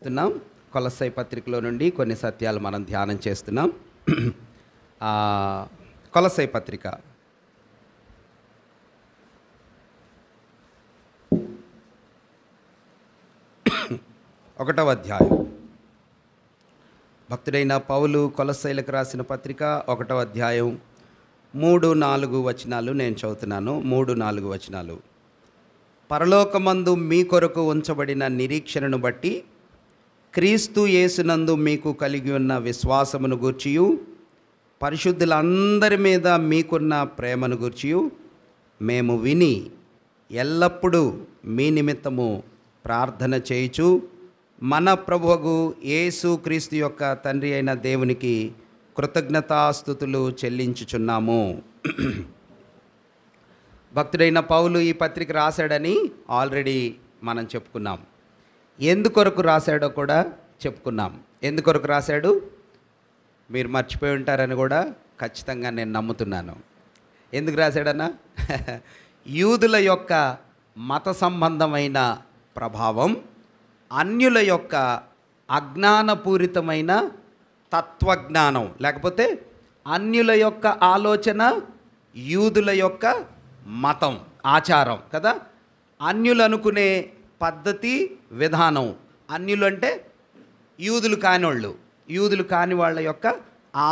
తున్నాం కొలస్సై పత్రికలో నుండి కొన్ని సత్యాలు మనం ధ్యానం చేస్తున్నాం. కొలస్సై పత్రిక 1వ అధ్యాయం. భక్తుడైన పౌలు కొలస్సైలకు రాసిన పత్రిక 1వ అధ్యాయం 3-4 వచనాలు నేను చదువుతున్నాను. 3-4 వచనాలు. పరలోకమందు మీ కొరకు ఉంచబడిన నిరీక్షణను బట్టి క్రీస్తు యేసునందు మీకు కలిగి ఉన్న విశ్వాసమును గూర్చియు పరిశుద్ధులందరి మీద మీకున్న ప్రేమను గూర్చియు మేము విని ఎల్లప్పుడూ మీ నిమిత్తము ప్రార్థన చేయుచు మన ప్రభువు యేసు క్రీస్తు యొక్క తండ్రి అయిన దేవునికి కృతజ్ఞతాస్తుతులు చెల్లించుచున్నాము. భక్తుడైన పౌలు ఈ పత్రిక రాశాడని ఆల్రెడీ మనం చెప్పుకున్నాం. ఎందుకొరకు రాశాడో కూడా చెప్పుకున్నాం. ఎందుకొరకు రాశాడు మీరు మర్చిపోయి ఉంటారని కూడా ఖచ్చితంగా నేను నమ్ముతున్నాను. ఎందుకు రాశాడన్నా? యూదుల యొక్క మత సంబంధమైన ప్రభావం, అన్యుల యొక్క అజ్ఞానపూరితమైన తత్వజ్ఞానం, లేకపోతే అన్యుల యొక్క ఆలోచన, యూదుల యొక్క మతం, ఆచారం కదా. అన్యులు అనుకునే పద్ధతి, విధానం. అన్యులు అంటే యూదులు కానివాళ్ళు, యూదులు కాని వాళ్ళ యొక్క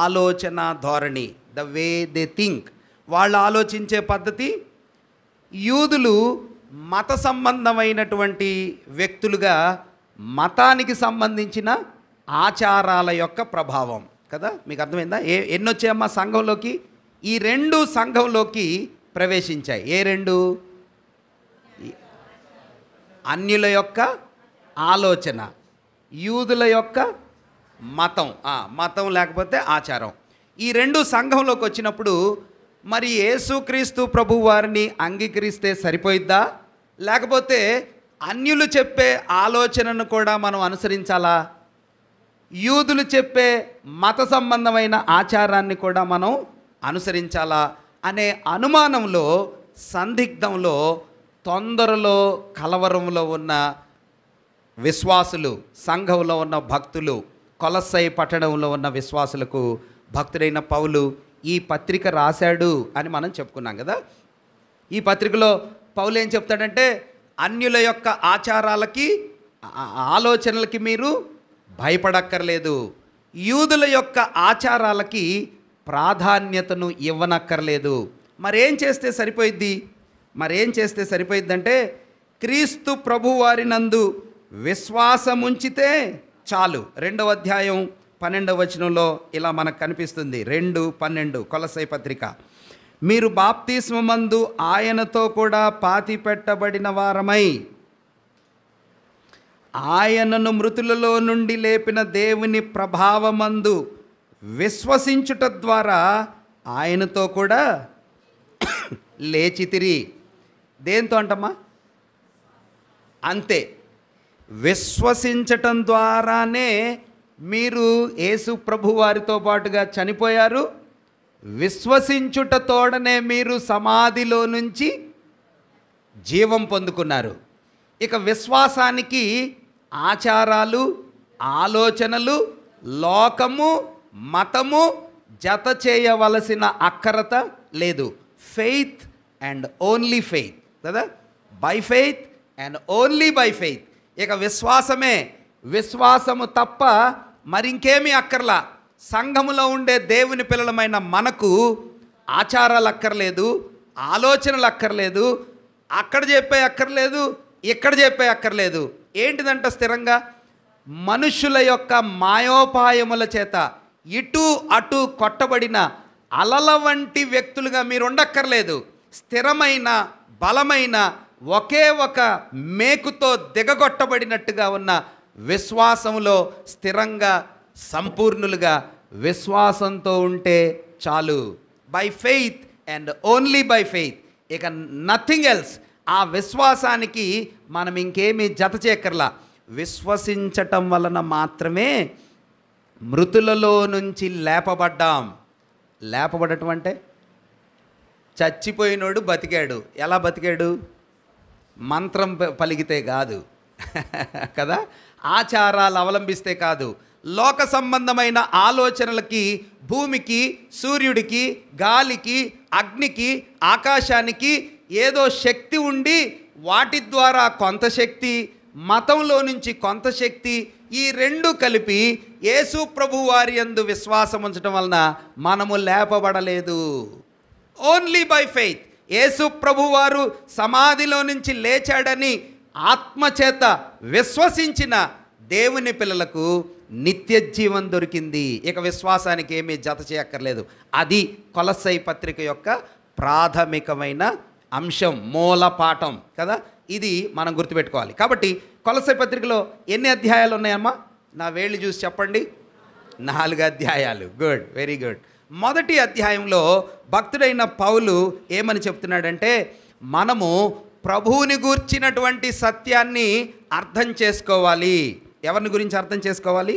ఆలోచన ధోరణి, ద వే దే థింక్, వాళ్ళు ఆలోచించే పద్ధతి. యూదులు మత సంబంధమైనటువంటి వ్యక్తులుగా మతానికి సంబంధించిన ఆచారాల యొక్క ప్రభావం కదా. మీకు అర్థమైందా? ఎన్ని వచ్చాయమ్మా సంఘంలోకి? ఈ రెండు సంఘంలోకి ప్రవేశించాయి. ఏ రెండు? అన్యుల యొక్క ఆలోచన, యూదుల యొక్క మతం, మతం లేకపోతే ఆచారం. ఈ రెండు సంఘంలోకి వచ్చినప్పుడు మరి యేసుక్రీస్తు ప్రభు వారిని అంగీకరిస్తే సరిపోయిద్దా, లేకపోతే అన్యులు చెప్పే ఆలోచనను కూడా మనం అనుసరించాలా, యూదులు చెప్పే మత సంబంధమైన ఆచారాన్ని కూడా మనం అనుసరించాలా అనే అనుమానంలో, సందిగ్ధంలో, తొందరలో, కలవరంలో ఉన్న విశ్వాసులు, సంఘంలో ఉన్న భక్తులు, కొలస్సై పట్టణంలో ఉన్న విశ్వాసులకు భక్తుడైన పౌలు ఈ పత్రిక రాశాడు అని మనం చెప్పుకున్నాం కదా. ఈ పత్రికలో పౌలు ఏం చెప్తాడంటే, అన్యుల యొక్క ఆచారాలకి, ఆలోచనలకి మీరు భయపడక్కర్లేదు, యూదుల యొక్క ఆచారాలకి ప్రాధాన్యతను ఇవ్వనక్కర్లేదు. మరేం చేస్తే సరిపోయిద్ది? మరేం చేస్తే సరిపోయిద్దంటే, క్రీస్తు ప్రభువారినందు విశ్వాసముంచితే చాలు. 2వ అధ్యాయం 12వ వచనంలో ఇలా మనకు కనిపిస్తుంది. 2:12 కొలస్సై పత్రిక. మీరు బాప్తిస్మమందు ఆయనతో కూడా పాతి పెట్టబడిన వారమై ఆయనను మృతులలో నుండి లేపిన దేవుని ప్రభావమందు విశ్వసించుట ద్వారా ఆయనతో కూడా లేచితిరి. దేంతో అంటమ్మా? అంతే, విశ్వసించటం ద్వారానే మీరు యేసు ప్రభు వారితో పాటుగా చనిపోయారు. విశ్వసించుట తోడనే మీరు సమాధిలో నుంచి జీవం పొందుకున్నారు. ఇక విశ్వాసానికి ఆచారాలు, ఆలోచనలు, లోకము, మతము జత చేయవలసిన అక్కరత లేదు. ఫెయిత్ అండ్ ఓన్లీ ఫెయిత్ కదా. By faith and only by faith. ఇక విశ్వాసమే, విశ్వాసము తప్ప మరింకేమీ అక్కర్లా. సంఘములో ఉండే దేవుని పిల్లలమైన మనకు ఆచారాలు అక్కర్లేదు, ఆలోచనలు అక్కర్లేదు, అక్కడ చెప్పే అక్కర్లేదు, ఇక్కడ చెప్పే అక్కర్లేదు. ఏంటిదంట? స్థిరంగా మనుషుల యొక్క మాయోపాయముల చేత ఇటు అటు కొట్టబడిన అలల వంటి వ్యక్తులుగా మీరు ఉండక్కర్లేదు. స్థిరమైన, బలమైన, ఒకే ఒక మేకుతో దిగగొట్టబడినట్టుగా ఉన్న విశ్వాసములో స్థిరంగా, సంపూర్ణులుగా విశ్వాసంతో ఉంటే చాలు. By faith and only by faith, ఇక నథింగ్ ఎల్స్. ఆ విశ్వాసానికి మనం ఇంకేమీ జత చేయక్కర్లా. విశ్వసించటం వలన మాత్రమే మృతులలో నుంచి లేపబడ్డాం. లేపబడటం అంటే చచ్చిపోయినోడు బతికాడు. ఎలా బతికాడు? మంత్రం పలికితే కాదు కదా. ఆచారాలు అవలంబిస్తే కాదు, లోక సంబంధమైన ఆలోచనలకి, భూమికి, సూర్యుడికి, గాలికి, అగ్నికి, ఆకాశానికి ఏదో శక్తి ఉండి వాటి ద్వారా కొంత శక్తి, మతంలో నుంచి కొంత శక్తి, ఈ రెండు కలిపి యేసు ప్రభు వారి యందు విశ్వాసం ఉంచడం వలన మనము లేపబడలేదు. Only by faith. యేసు ప్రభు వారు సమాధిలో నుంచి లేచాడని ఆత్మచేత విశ్వసించిన దేవుని పిల్లలకు నిత్య జీవం దొరికింది. ఇక విశ్వాసానికి ఏమీ జత చేయక్కర్లేదు. అది కొలస్సై పత్రిక యొక్క ప్రాథమికమైన అంశం, మూల పాఠం కదా. ఇది మనం గుర్తుపెట్టుకోవాలి. కాబట్టి కొలస్సై పత్రికలో ఎన్ని అధ్యాయాలు ఉన్నాయమ్మా? నా వేళ్ళు చూసి చెప్పండి. 4 అధ్యాయాలు. Good, very good. మొదటి అధ్యాయంలో భక్తుడైన పౌలు ఏమని చెప్తున్నాడంటే, మనము ప్రభువుని గూర్చినటువంటి సత్యాన్ని అర్థం చేసుకోవాలి. ఎవరిని గురించి అర్థం చేసుకోవాలి?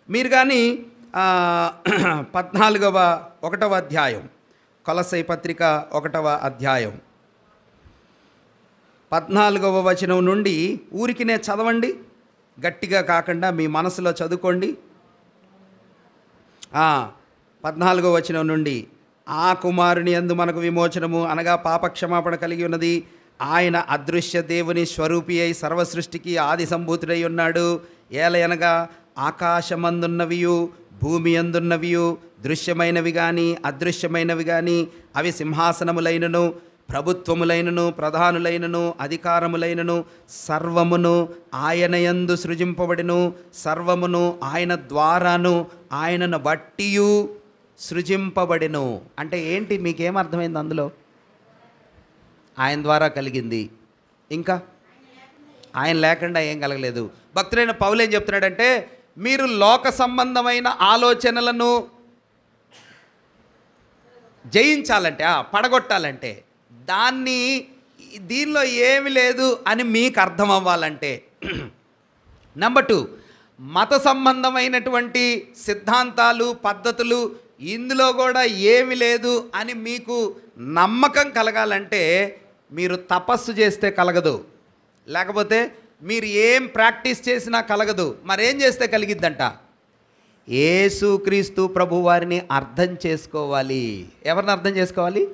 మీరు కానీ 1వ అధ్యాయం, కొలస్సై పత్రిక 1వ అధ్యాయం 14వ వచనం నుండి ఊరికినే చదవండి, గట్టిగా కాకుండా మీ మనసులో చదువుకోండి. 14వ వచనం నుండి, ఆ కుమారుని యందు మనకు విమోచనము అనగా పాపక్షమాపణ కలిగి ఉన్నది. ఆయన అదృశ్య దేవుని స్వరూపి అయి సర్వసృష్టికి ఆది సంభూతుడై ఉన్నాడు. ఏలయనగా ఆకాశమందున్నవియు భూమి అందున్నవియు దృశ్యమైనవి కానీ అదృశ్యమైనవి కానీ, అవి సింహాసనములైనను ప్రభుత్వములైనను ప్రధానులైనను అధికారములైనను సర్వమును ఆయన యందు సృజింపబడిను. సర్వమును ఆయన ద్వారాను ఆయనను బట్టియు సృజింపబడిను. అంటే ఏంటి? మీకేమర్థమైంది అందులో? ఆయన ద్వారా కలిగింది, ఇంకా ఆయన లేకుండా ఏం కలగలేదు. భక్తుడైన పౌలు ఏం చెప్తున్నాడంటే, మీరు లోక సంబంధమైన ఆలోచనలను జయించాలంటే, పడగొట్టాలంటే, దీనిలో ఏమి లేదు అని మీకు అర్థం అవ్వాలంటే, నెంబర్ 2, మత సంబంధమైనటువంటి సిద్ధాంతాలు, పద్ధతులు ఇందులో కూడా ఏమి లేదు అని మీకు నమ్మకం కలగాలంటే మీరు తపస్సు చేస్తే కలగదు, లేకపోతే మీరు ఏం ప్రాక్టీస్ చేసినా కలగదు. మరేం చేస్తే కలిగిద్దంట? యేసుక్రీస్తు ప్రభు వారిని అర్థం చేసుకోవాలి. ఎవరిని అర్థం చేసుకోవాలి?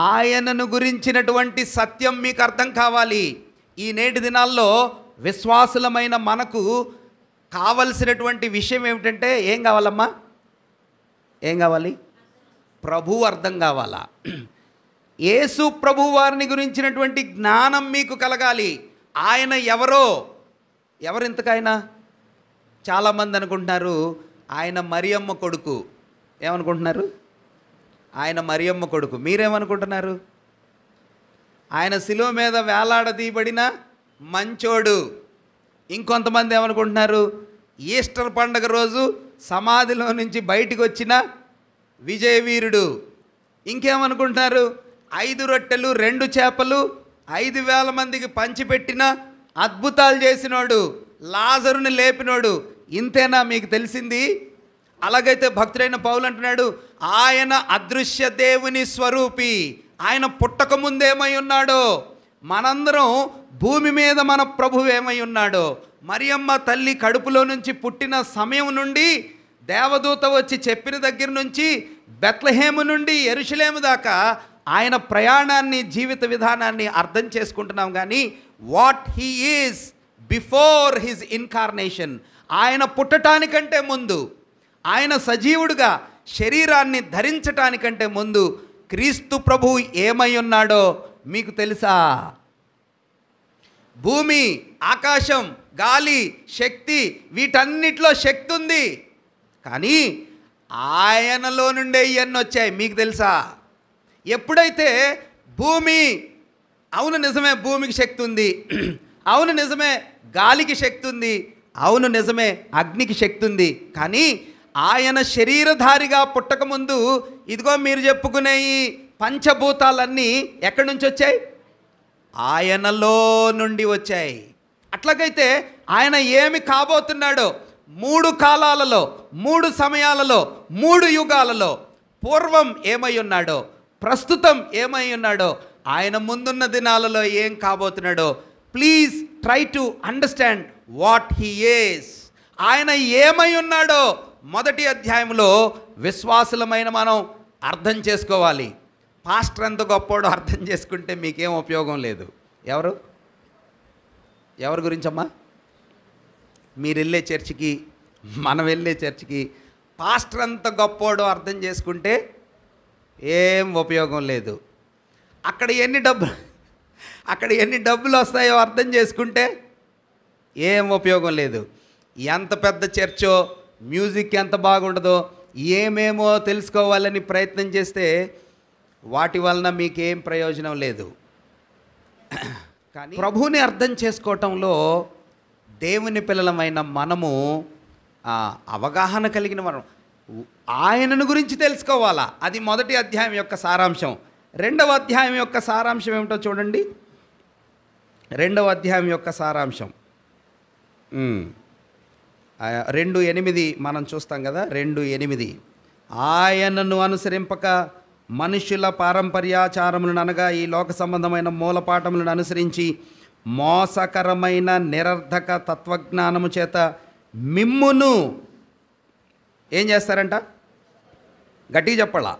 ఆయనను గురించినటువంటి సత్యం మీకు అర్థం కావాలి. ఈ నేటి దినాల్లో విశ్వాసులమైన మనకు కావలసినటువంటి విషయం ఏమిటంటే, ఏం కావాలమ్మా? ఏం కావాలి? ప్రభు అర్థం కావాలా? యేసు ప్రభు వారిని గురించినటువంటి జ్ఞానం మీకు కలగాలి. ఆయన ఎవరింతకైనా చాలామంది అనుకుంటున్నారు ఆయన మరియమ్మ కొడుకు. ఏమనుకుంటున్నారు? ఆయన మరియమ్మ కొడుకు. మీరేమనుకుంటున్నారు? ఆయన శిలువ మీద వేలాడదీయబడిన మంచోడు. ఇంకొంతమంది ఏమనుకుంటున్నారు? ఈస్టర్ పండుగ రోజు సమాధిలో నుంచి బయటికి వచ్చిన విజయవీరుడు. ఇంకేమనుకుంటున్నారు? 5 రొట్టెలు 2 చేపలు 5,000 మందికి పంచిపెట్టిన అద్భుతాలు చేసినోడు, లాజరుని లేపినోడు. ఇంతేనా మీకు తెలిసింది? అలాగైతే భక్తుడైన పౌలు అంటున్నాడు, ఆయన అదృశ్య దేవుని స్వరూపి. ఆయన పుట్టక ముందేమై ఉన్నాడో, మనందరం భూమి మీద మన ప్రభువు ఏమై ఉన్నాడో, మరియమ్మ తల్లి కడుపులో నుంచి పుట్టిన సమయం నుండి దేవదూత వచ్చి చెప్పిన దగ్గర నుంచి బెత్లెహేము నుండి యెరూషలేము దాకా ఆయన ప్రయాణాన్ని, జీవిత విధానాన్ని అర్థం చేసుకుంటున్నాం. కానీ what he is before his incarnation, ఆయన పుట్టటానికంటే ముందు, ఆయన సజీవుడిగా శరీరాన్ని ధరించటానికంటే ముందు క్రీస్తు ప్రభు ఏమై ఉన్నాడో మీకు తెలుసా? భూమి, ఆకాశం, గాలి, శక్తి, వీటన్నిటిలో శక్తి ఉంది. కానీ ఆయనలో నుండే ఇవన్నీ వచ్చాయి. మీకు తెలుసా? ఎప్పుడైతే భూమి, అవును నిజమే భూమికి శక్తి ఉంది, అవును నిజమే గాలికి శక్తి ఉంది, అవును నిజమే అగ్నికి శక్తి ఉంది, కానీ ఆయన శరీరధారిగా పుట్టకముందు ఇదిగో మీరు చెప్పుకునే ఈ పంచభూతాలన్నీ ఎక్కడి నుంచి వచ్చాయి? ఆయనలో నుండి వచ్చాయి. అట్లాగైతే ఆయన ఏమి కాబోతున్నాడో 3 కాలాలలో, 3 సమయాలలో, 3 యుగాలలో, పూర్వం ఏమై ఉన్నాడో, ప్రస్తుతం ఏమై ఉన్నాడో, ఆయన ముందున్న దినాలలో ఏం కాబోతున్నాడో please try to understand what he is. ఆయన ఏమై ఉన్నాడో మొదటి అధ్యాయంలో విశ్వాసులమైన మనం అర్థం చేసుకోవాలి. పాస్టర్ ఎంత గొప్పోడో అర్థం చేసుకుంటే మీకేం ఉపయోగం లేదు. ఎవరి గురించమ్మా? మీరు వెళ్ళే చర్చికి, మనం వెళ్ళే చర్చికి పాస్టర్ అంత గొప్పోడో అర్థం చేసుకుంటే ఏం ఉపయోగం లేదు. అక్కడ ఎన్ని డబ్బులు వస్తాయో అర్థం చేసుకుంటే ఏం ఉపయోగం లేదు. ఎంత పెద్ద చర్చో, మ్యూజిక్ ఎంత బాగుండదో, ఏమేమో తెలుసుకోవాలని ప్రయత్నం చేస్తే వాటి వలన మీకేం ప్రయోజనం లేదు. కానీ ప్రభువుని అర్థం చేసుకోవటంలో దేవుని పిల్లలమైన మనము అవగాహన కలిగిన మనం ఆయనను గురించి తెలుసుకోవాలా. అది మొదటి అధ్యాయం యొక్క సారాంశం. రెండవ అధ్యాయం యొక్క సారాంశం ఏమిటో చూడండి. రెండవ అధ్యాయం యొక్క సారాంశం 2:8 మనం చూస్తాం కదా. 2:8 ఆయనను అనుసరింపక మనుషుల పారంపర్యాచారములను అనగా ఈ లోక సంబంధమైన మూలపాఠములను అనుసరించి మోసకరమైన నిరర్ధక తత్వజ్ఞానము చేత మిమ్మును ఏం చేస్తారంట? గట్టిగా చెప్పాలా?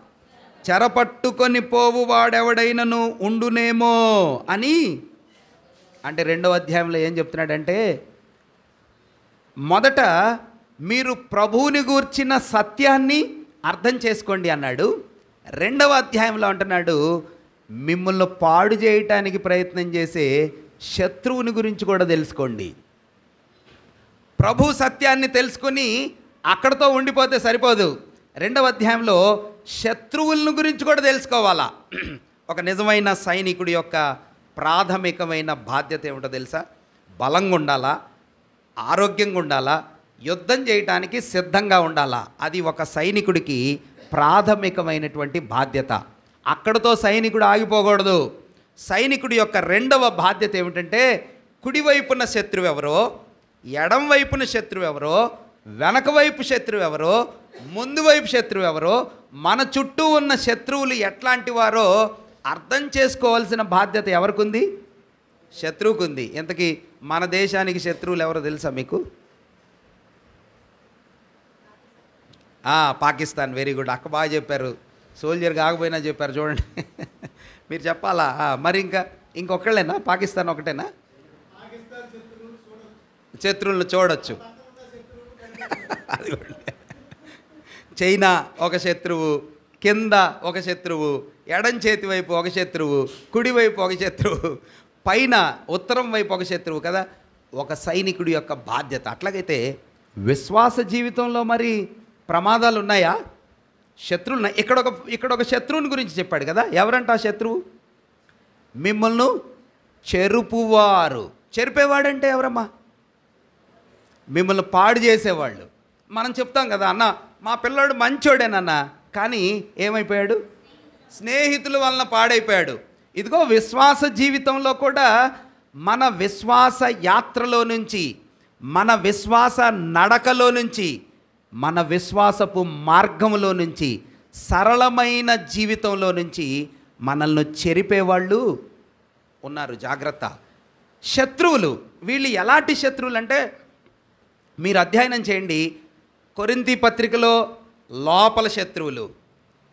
చెరపట్టుకొని పోవు వాడెవడైనను ఉండునేమో అని. అంటే రెండవ అధ్యాయంలో ఏం చెప్తున్నాడంటే, మొదట మీరు ప్రభువుని గూర్చిన సత్యాన్ని అర్థం చేసుకోండి అన్నాడు. రెండవ అధ్యాయంలో అంటున్నాడు, మిమ్మల్ని పాడు చేయటానికి ప్రయత్నం చేసే శత్రువుని గురించి కూడా తెలుసుకోండి. ప్రభు సత్యాన్ని తెలుసుకొని అక్కడతో ఉండిపోతే సరిపోదు. రెండవ అధ్యాయంలో శత్రువులను గురించి కూడా తెలుసుకోవాలా. ఒక నిజమైన సైనికుడి యొక్క ప్రాథమికమైన బాధ్యత ఏమిటో తెలుసా? బలంగా ఉండాలా, ఆరోగ్యంగా ఉండాలా, యుద్ధం చేయటానికి సిద్ధంగా ఉండాలా. అది ఒక సైనికుడికి ప్రాథమికమైనటువంటి బాధ్యత. అక్కడతో సైనికుడు ఆగిపోకూడదు. సైనికుడి యొక్క రెండవ బాధ్యత ఏమిటంటే, కుడివైపున శత్రువు ఎవరో, ఎడం వైపున శత్రువు ఎవరో, వెనక వైపు శత్రువు ఎవరో, ముందు వైపు శత్రువు ఎవరో, మన చుట్టూ ఉన్న శత్రువులు ఎట్లాంటి వారో అర్థం చేసుకోవాల్సిన బాధ్యత ఎవరికి ఉంది? శత్రువుకు ఉంది. ఇంతకీ మన దేశానికి శత్రువులు ఎవరో తెలుసా మీకు? పాకిస్తాన్. వెరీ గుడ్, అక్క బాగా చెప్పారు. సోల్జర్ కాకపోయినా చెప్పారు చూడండి. మీరు చెప్పాలా? మరి ఇంకొకళ్ళేనా? పాకిస్తాన్ ఒకటేనా? శత్రువులను చూడొచ్చు. అది చైనా ఒక శత్రువు, కింద ఒక శత్రువు, ఎడం చేతి వైపు ఒక శత్రువు, కుడివైపు ఒక శత్రువు, పైన ఉత్తరం వైపు ఒక శత్రువు కదా. ఒక సైనికుడి యొక్క బాధ్యత. అట్లాగైతే విశ్వాస జీవితంలో మరి ప్రమాదాలు ఉన్నాయా? శత్రువులు ఉన్నాయి. ఇక్కడ ఒక శత్రువుని గురించి చెప్పాడు కదా. ఎవరంట ఆ శత్రువు? మిమ్మల్ని చెరుపువారు. చెరిపేవాడంటే ఎవరమ్మా? మిమ్మల్ని పాడు చేసేవాళ్ళు. మనం చెప్తాం కదా, అన్న మా పిల్లాడు మంచోడేనన్న, కానీ ఏమైపోయాడు? స్నేహితుల వలన పాడైపోయాడు. ఇదిగో విశ్వాస జీవితంలో కూడా మన విశ్వాస యాత్రలో నుంచి, మన విశ్వాస నడకలో నుంచి, మన విశ్వాసపు మార్గంలో నుంచి, సరళమైన జీవితంలో నుంచి మనల్ని చెరిపేవాళ్ళు ఉన్నారు. జాగ్రత్త. శత్రువులు. వీళ్ళు ఎలాంటి శత్రువులు అంటే, మీరు అధ్యయనం చేయండి. కొరింథీ పత్రికలో లోపల శత్రువులు,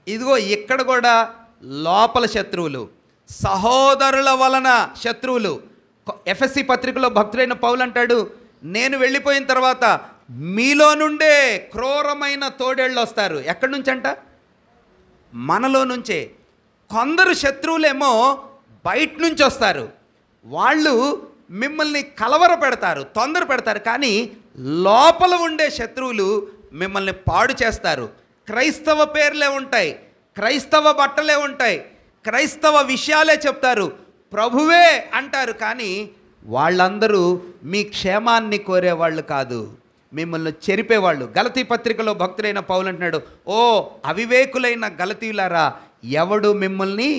ఇదిగో ఇక్కడ కూడా లోపల శత్రువులు, సహోదరుల వలన శత్రువులు. ఎఫెసీ పత్రికలో భక్తుడైన పౌలు అంటాడు, నేను వెళ్ళిపోయిన తర్వాత మీలో నుండే క్రూరమైన తోడేళ్ళు వస్తారు. ఎక్కడి నుంచి అంట? మనలో నుంచే. కొందరు శత్రువులేమో బయట నుంచి వస్తారు. వాళ్ళు మిమ్మల్ని కలవర పెడతారు, తొందర పెడతారు. కానీ లోపల ఉండే శత్రువులు మిమ్మల్ని పాడు చేస్తారు. క్రైస్తవ పేర్లే ఉంటాయి, క్రైస్తవ బట్టలే ఉంటాయి, క్రైస్తవ విషయాలే చెప్తారు, ప్రభువే అంటారు. కానీ వాళ్ళందరూ మీ క్షేమాన్ని కోరేవాళ్ళు కాదు, మిమ్మల్ని చెరిపేవాళ్ళు. గలతీ పత్రికలో భక్తుడైన పౌలు అంటున్నాడు, ఓ అవివేకులైన గలతీయులారా, ఎవడు మిమ్మల్ని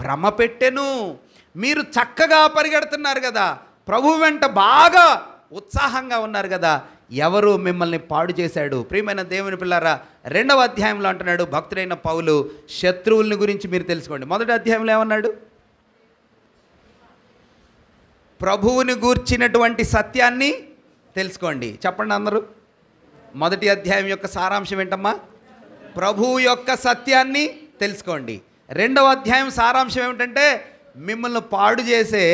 భ్రమ పెట్టెను? మీరు చక్కగా పరిగెడుతున్నారు కదా, ప్రభు వెంట బాగా ఉత్సాహంగా ఉన్నారు కదా, ఎవరు మిమ్మల్ని పాడు చేశాడు? ప్రియమైన దేవుని పిల్లారా, రెండవ అధ్యాయంలో అంటున్నాడు భక్తుడైన పౌలు, శత్రువుల్ని గురించి మీరు తెలుసుకోండి. మొదటి అధ్యాయంలో ఏమన్నాడు? ప్రభువుని గూర్చినటువంటి సత్యాన్ని తెలుసుకోండి. చెప్పండి అందరూ. మొదటి అధ్యాయం యొక్క సారాంశం ఏంటమ్మా? ప్రభువు యొక్క సత్యాన్ని తెలుసుకోండి. రెండవ అధ్యాయం సారాంశం ఏమిటంటే మిమ్మల్ని పాడు చేసే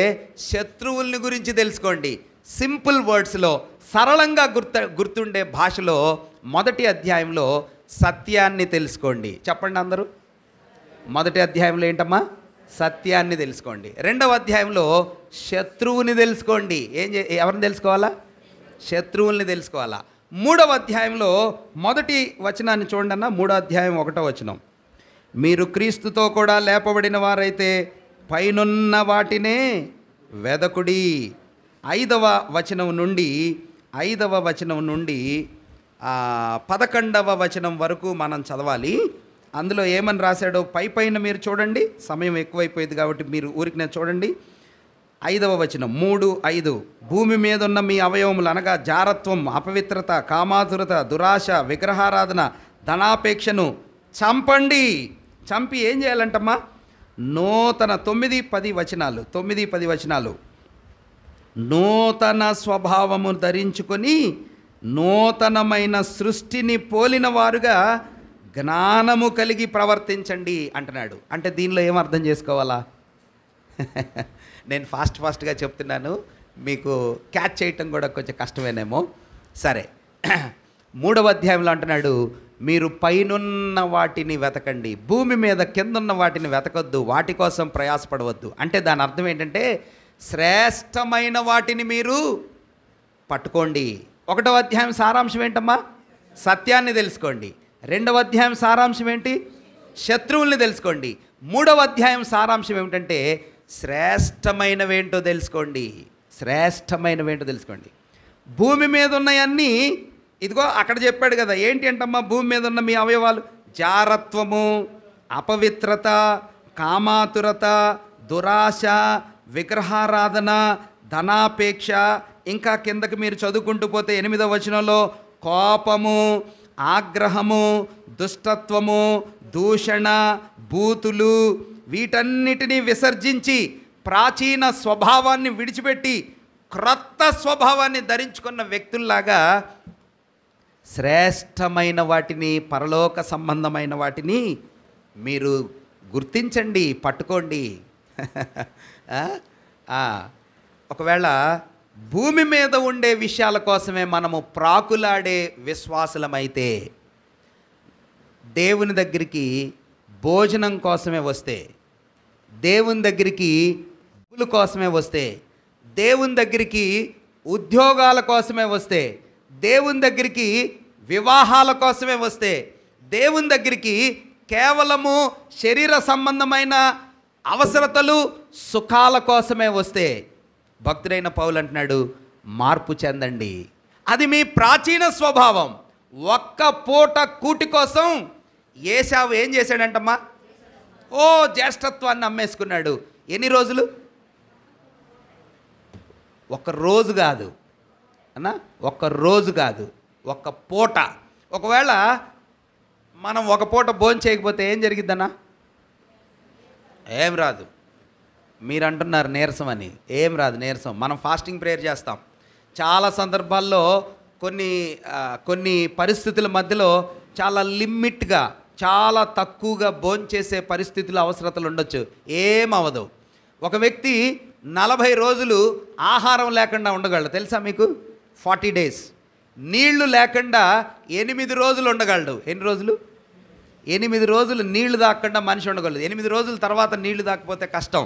శత్రువుల్ని గురించి తెలుసుకోండి. సింపుల్ వర్డ్స్లో, సరళంగా గుర్తుండే భాషలో మొదటి అధ్యాయంలో సత్యాన్ని తెలుసుకోండి. చెప్పండి అందరూ. మొదటి అధ్యాయంలో ఏంటమ్మా? సత్యాన్ని తెలుసుకోండి. రెండవ అధ్యాయంలో శత్రువుని తెలుసుకోండి. ఎవరిని తెలుసుకోవాలా? శత్రువుల్ని తెలుసుకోవాలా. మూడవ అధ్యాయంలో మొదటి వచనాన్ని చూడండి అన్న. 3వ అధ్యాయం 1వ వచనం. మీరు క్రీస్తుతో కూడా లేపబడిన వారైతే పైనున్న వాటినే వెదకుడి. 5వ వచనం నుండి 11వ వచనం వరకు మనం చదవాలి. అందులో ఏమని రాశాడో పైన మీరు చూడండి. సమయం ఎక్కువైపోయింది కాబట్టి మీరు ఊరికి నేను చూడండి. 5వ వచనం 3:5. భూమి మీద ఉన్న మీ అవయవములు అనగా జారత్వం, అపవిత్రత, కామాతురత, దురాశ, విగ్రహారాధన, ధనాపేక్షను చంపండి. చంపి ఏం చేయాలంటమ్మా? నూతన 9-10 వచనాలు. నూతన స్వభావము ధరించుకొని నూతనమైన సృష్టిని పోలిన వారుగా జ్ఞానము కలిగి ప్రవర్తించండి అంటున్నాడు. అంటే దీనిలో ఏం అర్థం చేసుకోవాలా? నేను ఫాస్ట్గా చెప్తున్నాను, మీకు క్యాచ్ చేయటం కూడా కొంచెం కష్టమేనేమో. సరే, 3వ అధ్యాయంలో అంటున్నాడు, మీరు పైనున్న వాటిని వెతకండి, భూమి మీద కిందున్న వాటిని వెతకొద్దు, వాటి కోసం ప్రయాసపడవద్దు. అంటే దాని అర్థం ఏంటంటే శ్రేష్టమైన వాటిని మీరు పట్టుకోండి. 1వ అధ్యాయం సారాంశం ఏంటమ్మా? సత్యాన్ని తెలుసుకోండి. 2వ అధ్యాయం సారాంశం ఏంటి? శత్రువుల్ని తెలుసుకోండి. 3వ అధ్యాయం సారాంశం ఏమిటంటే శ్రేష్టమైనవేంటో తెలుసుకోండి. భూమి మీద ఉన్నాయన్నీ ఇదిగో అక్కడ చెప్పాడు కదా. ఏంటి అంటమ్మా భూమి మీద ఉన్న మీ అవయవాలు? జారత్వము, అపవిత్రత, కామాతురత, దురాశ, విగ్రహారాధన, ధనాపేక్ష. ఇంకా కిందకి మీరు చదువుకుంటూ పోతే 8వ వచనంలో కోపము, ఆగ్రహము, దుష్టత్వము, దూషణ, బూతులు, వీటన్నిటినీ విసర్జించి ప్రాచీన స్వభావాన్ని విడిచిపెట్టి క్రొత్త స్వభావాన్ని ధరించుకున్న వ్యక్తుల్లాగా శ్రేష్టమైన వాటిని, పరలోక సంబంధమైన వాటిని మీరు గుర్తించండి, పట్టుకోండి. ఒకవేళ భూమి మీద ఉండే విషయాల కోసమే మనము ప్రాకులాడే విశ్వాసులమైతే, దేవుని దగ్గరికి భోజనం కోసమే వస్తే, దేవుని దగ్గరికి డబ్బుల కోసమే వస్తే, దేవుని దగ్గరికి ఉద్యోగాల కోసమే వస్తే, దేవుని దగ్గరికి వివాహాల కోసమే వస్తే, దేవుని దగ్గరికి కేవలము శరీర సంబంధమైన అవసరతలు, సుఖాల కోసమే వస్తే, భక్తుడైన పౌలు అంటున్నాడు మార్పు చెందండి. అది మీ ప్రాచీన స్వభావం. ఒక్క పూట కూటి కోసం ఏశావు ఏం చేశాడంటమ్మా? జ్యేష్ఠత్వాన్ని అమ్మేసుకున్నాడు. ఎన్ని రోజులు? ఒక్క రోజు కాదు అన్న, ఒక్క పూట. ఒకవేళ మనం ఒక పూట భోజనం చేయకపోతే ఏం జరిగిద్దన్నా? ఏం రాదు. మీరు అంటున్నారు నీరసం అని. ఏం రాదు నీరసం. మనం ఫాస్టింగ్ ప్రేయర్ చేస్తాం. చాలా సందర్భాల్లో కొన్ని పరిస్థితుల మధ్యలో చాలా లిమిట్గా, చాలా తక్కువగా భోంచేసే పరిస్థితులు, అవసరతలు ఉండొచ్చు. ఏమవదు. ఒక వ్యక్తి 40 రోజులు ఆహారం లేకుండా ఉండగలడు. తెలుసా మీకు? 40 days. నీళ్లు లేకుండా 8 రోజులు ఉండగలడు. ఎన్ని రోజులు? 8 రోజులు నీళ్లు తాగకుండా మనిషి ఉండగలడు. 8 రోజుల తర్వాత నీళ్లు తాకపోతే కష్టం.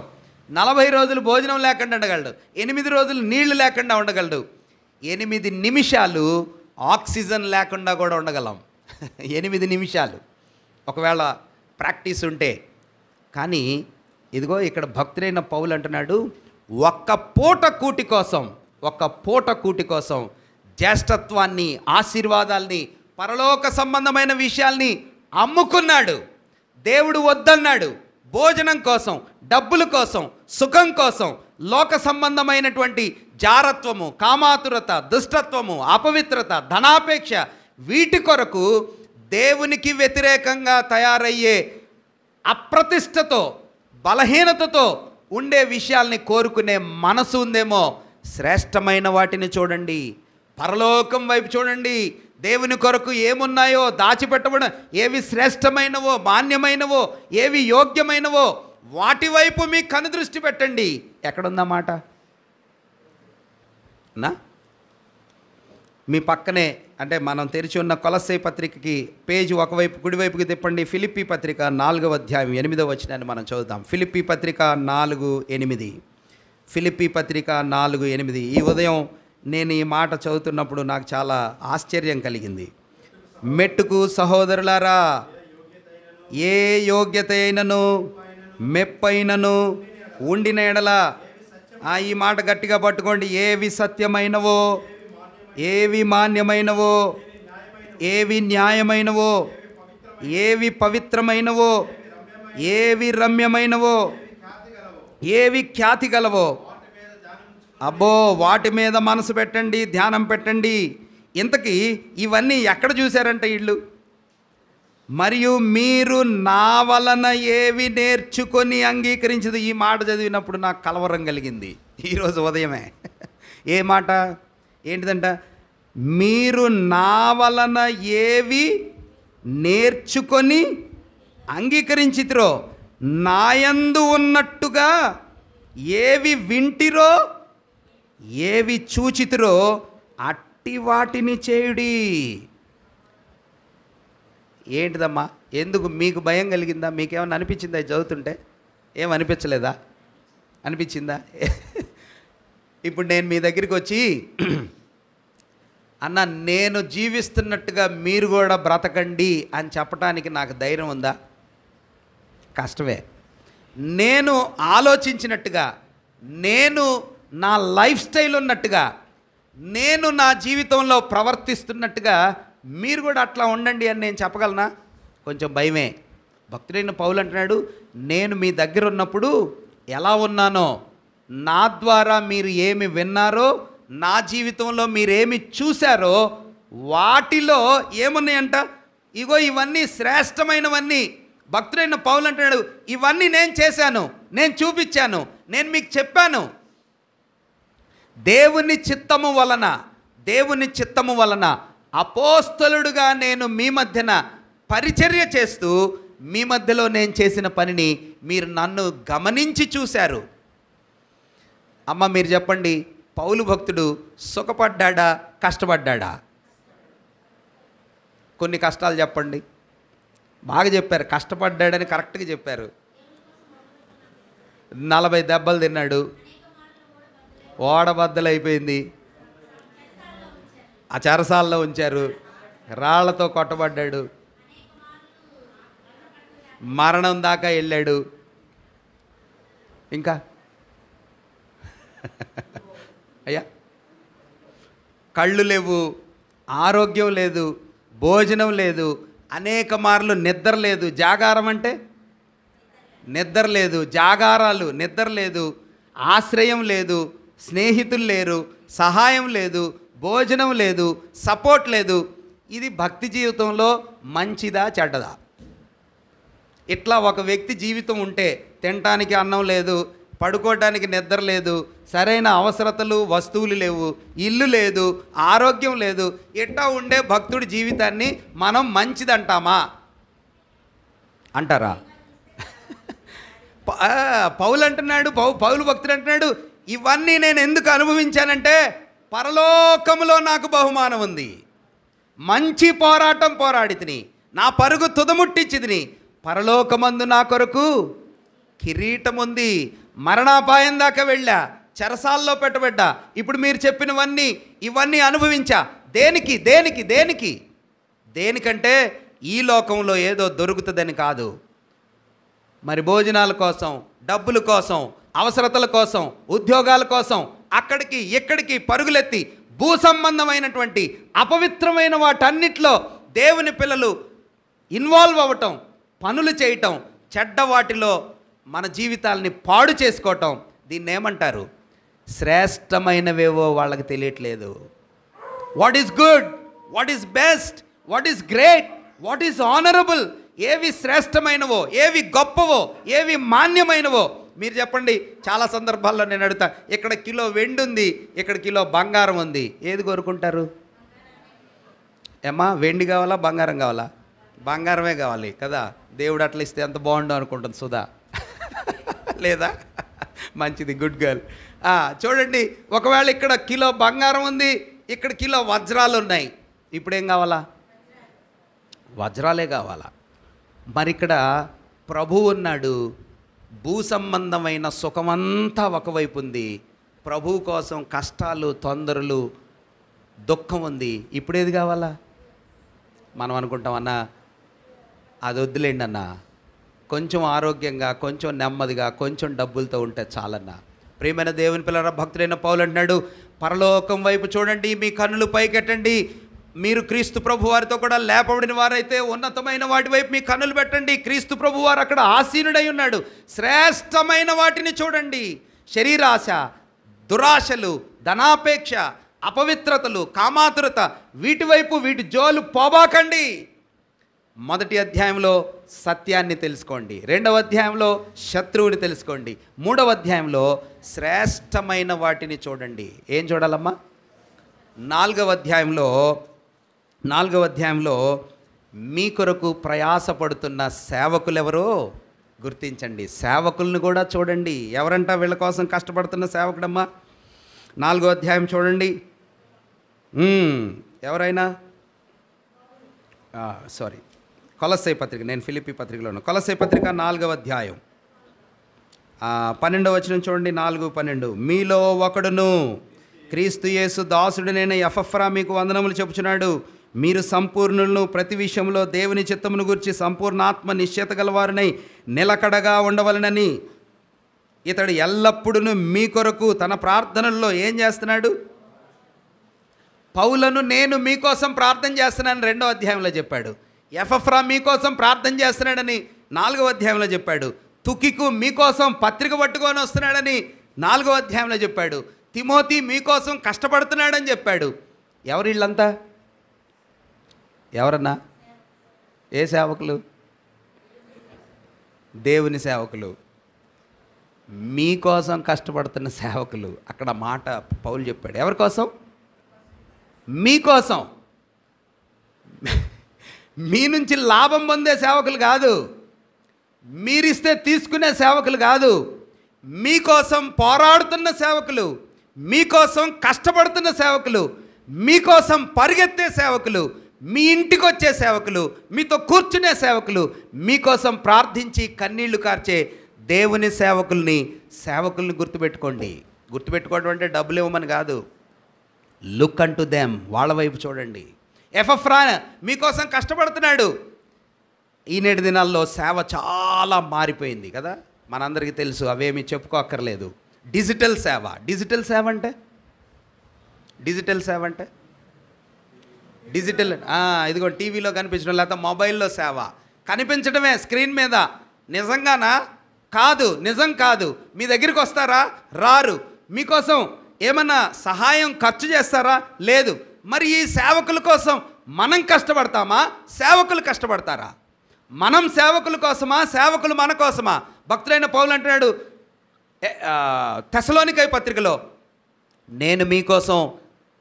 40 రోజులు భోజనం లేకుండా ఉండగలడు. 8 రోజులు నీళ్లు లేకుండా ఉండగలడు. 8 నిమిషాలు ఆక్సిజన్ లేకుండా కూడా ఉండగలం. 8 నిమిషాలు ఒకవేళ ప్రాక్టీస్ ఉంటే. కానీ ఇదిగో ఇక్కడ భక్తుడైన పౌలు అంటున్నాడు, ఒక్క పూట కూటి కోసం జ్యేష్ఠత్వాన్ని, ఆశీర్వాదాల్ని, పరలోక సంబంధమైన విషయాల్ని అమ్ముకున్నాడు. దేవుడు వద్దన్నాడు. భోజనం కోసం, డబ్బుల కోసం, సుఖం కోసం, లోక సంబంధమైనటువంటి జారత్వము, కామాతురత, దుష్టత్వము, అపవిత్రత, ధనాపేక్ష, వీటి కొరకు దేవునికి వ్యతిరేకంగా తయారయ్యే అప్రతిష్టతో, బలహీనతతో ఉండే విషయాల్ని కోరుకునే మనసు ఉందేమో, శ్రేష్టమైన వాటిని చూడండి, పరలోకం వైపు చూడండి. దేవుని కొరకు ఏమున్నాయో దాచిపెట్టబడిన, ఏవి శ్రేష్టమైనవో, మాన్యమైనవో, ఏవి యోగ్యమైనవో వాటి వైపు మీ కనుదృష్టి పెట్టండి. ఎక్కడుందన్నమాట నా మీ పక్కనే, అంటే మనం తెరిచి ఉన్న కొలస్సై పత్రికకి పేజీ ఒకవైపు కుడివైపుకి తిప్పండి. ఫిలిప్పీ పత్రిక 4వ అధ్యాయం 8వ వచనాన్ని మనం చదువుతాం. ఫిలిప్పీ పత్రిక 4:8. ఫిలిప్పీ పత్రిక 4:8. ఈ ఉదయం నేను ఈ మాట చదువుతున్నప్పుడు నాకు చాలా ఆశ్చర్యం కలిగింది. మెట్టుకు సహోదరులారా, ఏ యోగ్యత అయినను మెప్పైనను ఉండిన ఎడల, ఈ మాట గట్టిగా పట్టుకోండి, ఏవి సత్యమైనవో, ఏవి మాన్యమైనవో, ఏవి న్యాయమైనవో, ఏవి పవిత్రమైనవో, ఏవి రమ్యమైనవో, ఏవి ఖ్యాతి గలవో, అబ్బో వాటి మీద మనసు పెట్టండి, ధ్యానం పెట్టండి. ఇంతకీ ఇవన్నీ ఎక్కడ చూశారంట వీళ్ళు? మరియు మీరు నా వలన ఏవి నేర్చుకొని అంగీకరించదు. ఈ మాట చదివినప్పుడు నాకు కలవరం కలిగింది ఈరోజు ఉదయమే. ఏ మాట ఏంటిదంట? మీరు నా వలన ఏవి నేర్చుకొని అంగీకరించితిరో, నాయందు ఉన్నట్టుగా ఏవి వింటిరో, ఏవి చూచితిరో అట్టి వాటిని చేయుడి. ఏంటిదమ్మా? ఎందుకు మీకు భయం కలిగిందా? మీకేమన్నా అనిపించిందా చదువుతుంటే? ఏమనిపించలేదా? అనిపించిందా? ఇప్పుడు నేను మీ దగ్గరికి వచ్చి, అన్న నేను జీవిస్తున్నట్టుగా మీరు కూడా బ్రతకండి అని చెప్పడానికి నాకు ధైర్యం ఉందా? కష్టమే. నేను ఆలోచించినట్టుగా, నేను నా లైఫ్ స్టైల్ ఉన్నట్టుగా, నేను నా జీవితంలో ప్రవర్తిస్తున్నట్టుగా మీరు కూడా అట్లా ఉండండి అని నేను చెప్పగలనా? కొంచెం భయమే. భక్తుడైన పౌలు అంటున్నాడు, నేను మీ దగ్గర ఉన్నప్పుడు ఎలా ఉన్నానో, నా ద్వారా మీరు ఏమి విన్నారో, నా జీవితంలో మీరేమి చూశారో వాటిలో ఏమున్నాయంట? ఇగో ఇవన్నీ శ్రేష్టమైనవన్నీ. భక్తుడైన పౌలు అంటున్నాడు, ఇవన్నీ నేను చేశాను, నేను చూపించాను, నేను మీకు చెప్పాను. దేవుని చిత్తము వలన అపోస్తలుడుగా నేను మీ మధ్యన పరిచర్య చేస్తూ, మీ మధ్యలో నేను చేసిన పనిని మీరు నన్ను గమనించి చూశారు. అమ్మ మీరు చెప్పండి, పౌలు భక్తుడు సుఖపడ్డా కష్టపడ్డా? కొన్ని కష్టాలు చెప్పండి. బాగా చెప్పారు, కష్టపడ్డాడని కరెక్ట్గా చెప్పారు. 40 దెబ్బలు తిన్నాడు, ఓడబద్దలైపోయింది, ఆ చెరసాల్లో ఉంచారు, రాళ్లతో కొట్టబడ్డాడు, మరణం దాకా వెళ్ళాడు. ఇంకా అయ్యా కళ్ళు లేవు, ఆరోగ్యం లేదు, భోజనం లేదు, అనేక మార్లు నిద్ర లేదు. జాగారం అంటే నిద్ర లేదు, జాగారాలు, నిద్ర లేదు, ఆశ్రయం లేదు, స్నేహితులు లేరు, సహాయం లేదు, భోజనం లేదు, సపోర్ట్ లేదు. ఇది భక్తి జీవితంలో మంచిదా చెడ్డదా? ఇట్లా ఒక వ్యక్తి జీవితం ఉంటే తినటానికి అన్నం లేదు, పడుకోవడానికి నిద్ర లేదు, సరైన అవసరతలు వస్తువులు లేవు, ఇల్లు లేదు, ఆరోగ్యం లేదు, ఇట్లా ఉండే భక్తుడి జీవితాన్ని మనం మంచిదంటామా? అంటారా? పౌలు అంటున్నాడు, పౌలు భక్తుడు అంటున్నాడు, ఇవన్నీ నేను ఎందుకు అనుభవించానంటే పరలోకములో నాకు బహుమానం ఉంది, మంచి పోరాటం పోరాడి తిని, నా పరుగు తుదముట్టించి తిని, పరలోకమందు నా కొరకు కిరీటం ఉంది, మరణాపాయం దాకా వెళ్ళా, చెరసాల్లో పెట్టబడ్డా, ఇప్పుడు మీరు చెప్పినవన్నీ ఇవన్నీ అనుభవించా. దేనికి దేనికి దేనికి దేనికంటే ఈ లోకంలో ఏదో దొరుకుతుందని కాదు. మరి భోజనాల కోసం, డబ్బుల కోసం, అవసరతల కోసం, ఉద్యోగాల కోసం అక్కడికి ఇక్కడికి పరుగులెత్తి భూ సంబంధమైనటువంటి అపవిత్రమైన వాటన్నిటిలో దేవుని పిల్లలు ఇన్వాల్వ్ అవ్వటం, పనులు చేయటం, చెడ్డ వాటిలో మన జీవితాలని పాడు చేసుకోవటం, దీన్ని ఏమంటారు? శ్రేష్టమైనవేవో వాళ్ళకి తెలియట్లేదు. What is good, what is best, what is great, what is honourable, ఏవి శ్రేష్టమైనవో, ఏవి గొప్పవో, ఏవి మాన్యమైనవో మీరు చెప్పండి. చాలా సందర్భాల్లో నేను అడుగుతా, ఇక్కడ కిలో వెండి ఉంది, ఇక్కడ కిలో బంగారం ఉంది, ఏది కోరుకుంటారు? ఏమ్మా, వెండి కావాలా బంగారం కావాలా? బంగారమే కావాలి కదా. దేవుడు అట్లా ఇస్తే ఎంత బాగుండు అనుకుంటుంది సుధా. లేదా? మంచిది, గుడ్ గర్ల్. చూడండి, ఒకవేళ ఇక్కడ కిలో బంగారం ఉంది, ఇక్కడ కిలో వజ్రాలు ఉన్నాయి, ఇప్పుడేం కావాలా? వజ్రాలే కావాలా? మరి ఇక్కడ ప్రభువు ఉన్నాడు, భూ సంబంధమైన సుఖమంతా ఒకవైపు ఉంది, ప్రభువు కోసం కష్టాలు, తొందరలు, దుఃఖం ఉంది, ఇప్పుడేది కావాలా? మనం అనుకుంటాం, అన్నా అది వద్దులేండి అన్న, కొంచెం ఆరోగ్యంగా, కొంచెం నెమ్మదిగా, కొంచెం డబ్బులతో ఉంటే చాలన్నా. ప్రియమైన దేవుని పిల్లల, భక్తుడైన పౌలు అంటున్నాడు, పరలోకం వైపు చూడండి, మీ కన్నులు పైకెట్టండి, మీరు క్రీస్తు ప్రభు వారితో కూడా లేపబడిన వారైతే ఉన్నతమైన వాటి వైపు మీ కన్నులు పెట్టండి. క్రీస్తు ప్రభు వారు అక్కడ ఆసీనుడై ఉన్నాడు. శ్రేష్టమైన వాటిని చూడండి. శరీరాశ, దురాశలు, ధనాపేక్ష, అపవిత్రతలు, కామాతురత, వీటి వైపు, వీటి జోలు పోబాకండి. మొదటి అధ్యాయంలో సత్యాన్ని తెలుసుకోండి, రెండవ అధ్యాయంలో శత్రువుని తెలుసుకోండి, మూడవ అధ్యాయంలో శ్రేష్టమైన వాటిని చూడండి. ఏం చూడాలమ్మా? నాలుగవ అధ్యాయంలో మీ కొరకు ప్రయాసపడుతున్న సేవకులు ఎవరో గుర్తించండి. సేవకులను కూడా చూడండి. ఎవరంట వీళ్ళ కోసం కష్టపడుతున్న సేవకుడమ్మా? 4వ అధ్యాయం చూడండి. ఎవరైనా కొలస్సై పత్రిక, నేను ఫిలిప్పీ పత్రికలోను, కొలస్సై పత్రిక 4వ అధ్యాయం 12వ వచనం చూడండి. 4:12 మీలో ఒకడును క్రీస్తు యేసు దాసుడునైన ఎపఫ్రా మీకు వందనములు చెప్పుచున్నాడు. మీరు సంపూర్ణులను, ప్రతి విషయంలో దేవుని చిత్తమును గురించి సంపూర్ణాత్మ నిశ్చయత గలవారునై నిలకడగా ఉండవలనని ఇతడు ఎల్లప్పుడూ మీ కొరకు తన ప్రార్థనల్లో ఏం చేస్తున్నాడు? పౌలను నేను మీకోసం ప్రార్థన చేస్తున్నానని 2వ అధ్యాయంలో చెప్పాడు. ఎపఫ్రా మీకోసం ప్రార్థన చేస్తున్నాడని 4వ అధ్యాయంలో చెప్పాడు. తుకికు మీకోసం పత్రిక పట్టుకొని వస్తున్నాడని 4వ అధ్యాయంలో చెప్పాడు. తిమోతి మీకోసం కష్టపడుతున్నాడని చెప్పాడు. ఎవరు వీళ్ళంతా? ఎవరన్నా? ఏ సేవకులు? దేవుని సేవకులు, మీకోసం కష్టపడుతున్న సేవకులు. అక్కడ మాట పౌలు చెప్పాడు. ఎవరి కోసం? మీకోసం. మీ నుంచి లాభం పొందే సేవకులు కాదు, మీరిస్తే తీసుకునే సేవకులు కాదు, మీకోసం పోరాడుతున్న సేవకులు, మీకోసం కష్టపడుతున్న సేవకులు, మీకోసం పరిగెత్తే సేవకులు, మీ ఇంటికి వచ్చే సేవకులు, మీతో కూర్చునే సేవకులు, మీకోసం ప్రార్థించి కన్నీళ్లు కార్చే దేవుని సేవకుల్ని గుర్తుపెట్టుకోండి. గుర్తుపెట్టుకోవడం అంటే డబ్బులు ఇవ్వమని కాదు. లుక్ అంటు దెమ్, వాళ్ళ వైపు చూడండి. ఎపఫ్రా మీకోసం కష్టపడుతున్నాడు. ఈనేటి దినాల్లో సేవ చాలా మారిపోయింది కదా, మనందరికీ తెలుసు, అవేమీ చెప్పుకోక్కర్లేదు. డిజిటల్ సేవ అంటే ఇదిగో టీవీలో కనిపించడం, లేకపోతే మొబైల్లో సేవ కనిపించడమే స్క్రీన్ మీద. నిజంగానా? కాదు, నిజం కాదు. మీ దగ్గరికి వస్తారా? రారు. మీకోసం ఏమన్నా సహాయం ఖర్చు చేస్తారా? లేదు. మరి ఈ సేవకుల కోసం మనం కష్టపడతామా? సేవకులు కష్టపడతారా? మనం సేవకుల కోసమా? సేవకులు మన కోసమా? భక్తులైన పౌలు అంటున్నాడు తెస్సలోనికై పత్రికలో, నేను మీకోసం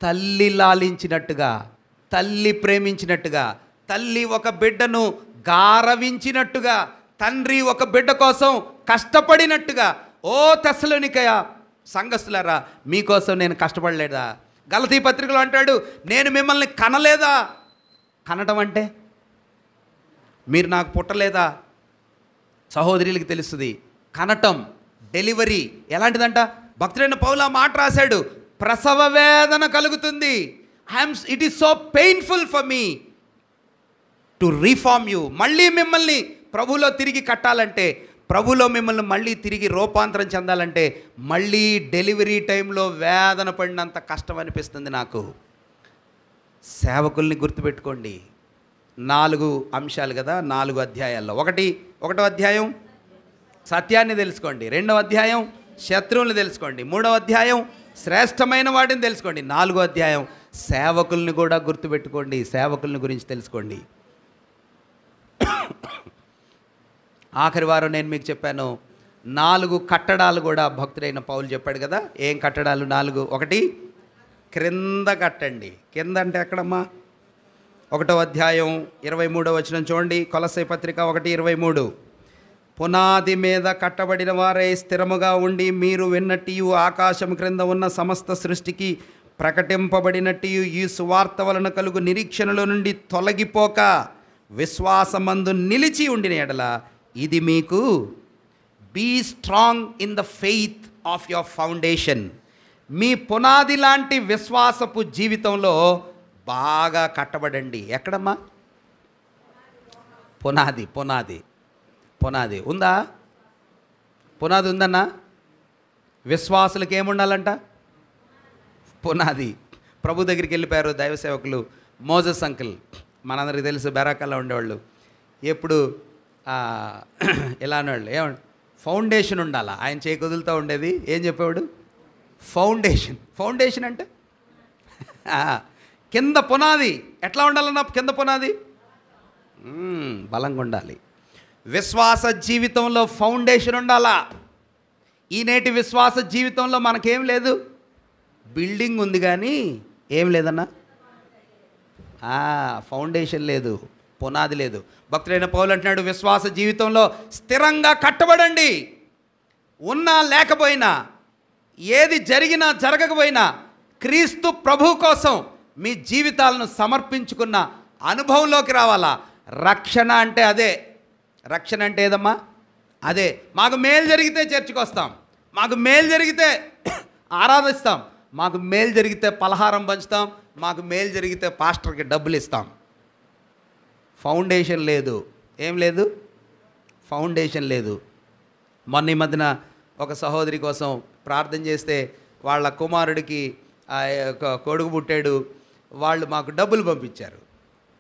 తల్లి లాలించినట్టుగా, తల్లి ప్రేమించినట్టుగా, తల్లి ఒక బిడ్డను గారవించినట్టుగా, తండ్రి ఒక బిడ్డ కోసం కష్టపడినట్టుగా, ఓ తెస్సలోనికయ సంఘస్థులారా, మీకోసం నేను కష్టపడలేదా? గలతీ పత్రికలో అంటాడు, నేను మిమ్మల్ని కనలేదా? కనటం అంటే మీరు నాకు పుట్టలేదా? సహోదరులకి తెలుస్తుంది. కనటం, డెలివరీ ఎలాంటిదంట? భక్తుడైన పౌలు ఆ మాట రాశాడు, ప్రసవ వేదన కలుగుతుంది. It is so painful for me to reform you. మళ్ళీ మిమ్మల్ని ప్రభులో తిరిగి కట్టాలంటే, ప్రభులో మిమ్మల్ని మళ్ళీ తిరిగి రూపాంతరం చెందాలంటే, మళ్ళీ డెలివరీ టైంలో వేదన పడినంత కష్టం అనిపిస్తుంది నాకు. సేవకుల్ని గుర్తుపెట్టుకోండి. 4 అంశాలు కదా, 4 అధ్యాయాల్లో. 1వ అధ్యాయం సత్యాన్ని తెలుసుకోండి, 2వ అధ్యాయం శత్రువుల్ని తెలుసుకోండి, 3వ అధ్యాయం శ్రేష్టమైన వాటిని తెలుసుకోండి, 4వ అధ్యాయం సేవకుల్ని కూడా గుర్తుపెట్టుకోండి, సేవకుల్ని గురించి తెలుసుకోండి. ఆఖరి వారం నేను మీకు చెప్పాను, 4 కట్టడాలు కూడా భక్తుడైన పౌలు చెప్పాడు కదా. ఏం కట్టడాలు 4? ఒకటి, క్రింద కట్టండి. కింద అంటే ఎక్కడమ్మా? 1వ అధ్యాయం 23వ వచనం చూడండి. కొలస్సై పత్రిక 1:23. పునాది మీద కట్టబడిన వారే స్థిరముగా ఉండి మీరు విన్నట్టు ఆకాశం క్రింద ఉన్న సమస్త సృష్టికి ప్రకటింపబడినట్టు ఈ సువార్త వలన కలుగు నిరీక్షణలో నుండి తొలగిపోక విశ్వాసమందు నిలిచి ఉండిన ఎడల ఇది మీకు be strong in the faith of your foundation. మీ పునాది లాంటి విశ్వాసపు జీవితంలో బాగా కట్టబడండి. ఎక్కడమ్మా? పునాది. పునాది పునాది ఉందా? పునాది ఉందన్నా? విశ్వాసులకు ఏముండాలంట? పునాది. ప్రభు దగ్గరికి వెళ్ళిపోయారు దైవ సేవకులు. మోజస్ అంకుల్ మనందరికీ తెలుసు, బెరాకాల్లో ఉండేవాళ్ళు. ఎప్పుడు ఎలా అనేవాళ్ళు, ఏమండి ఫౌండేషన్ ఉండాలా? ఆయన చేయి కుదులుతూ ఉండేది. ఏం చెప్పేవాడు? ఫౌండేషన్. ఫౌండేషన్ అంటే కింద పునాది. ఎట్లా ఉండాలన్నా కింద పునాది? బలంగా ఉండాలి. విశ్వాస జీవితంలో ఫౌండేషన్ ఉండాలా? ఈ నేటి విశ్వాస జీవితంలో మనకేం లేదు. బిల్డింగ్ ఉంది కానీ ఏం లేదన్నా, ఫౌండేషన్ లేదు, పునాది లేదు. భక్తుడైన పౌలు అంటున్నాడు, విశ్వాస జీవితంలో స్థిరంగా కట్టబడండి. ఉన్నా లేకపోయినా, ఏది జరిగినా జరగకపోయినా క్రీస్తు ప్రభు కోసం మీ జీవితాలను సమర్పించుకున్న అనుభవంలోకి రావాలా. రక్షణ అంటే అదే. రక్షణ అంటే ఏదమ్మా? అదే. మాకు మేలు జరిగితే చర్చికి వస్తాం, మాకు మేలు జరిగితే ఆరాధిస్తాం, మాకు మేలు జరిగితే పలహారం పంచుతాం, మాకు మేలు జరిగితే పాస్టర్కి డబ్బులు ఇస్తాం. ఫౌండేషన్ లేదు. ఏం లేదు? ఫౌండేషన్ లేదు. మొన్న ఈ మధ్యన ఒక సహోదరి కోసం ప్రార్థన చేస్తే వాళ్ళ కుమారుడికి కొడుకు పుట్టాడు. వాళ్ళు మాకు డబ్బులు పంపించారు,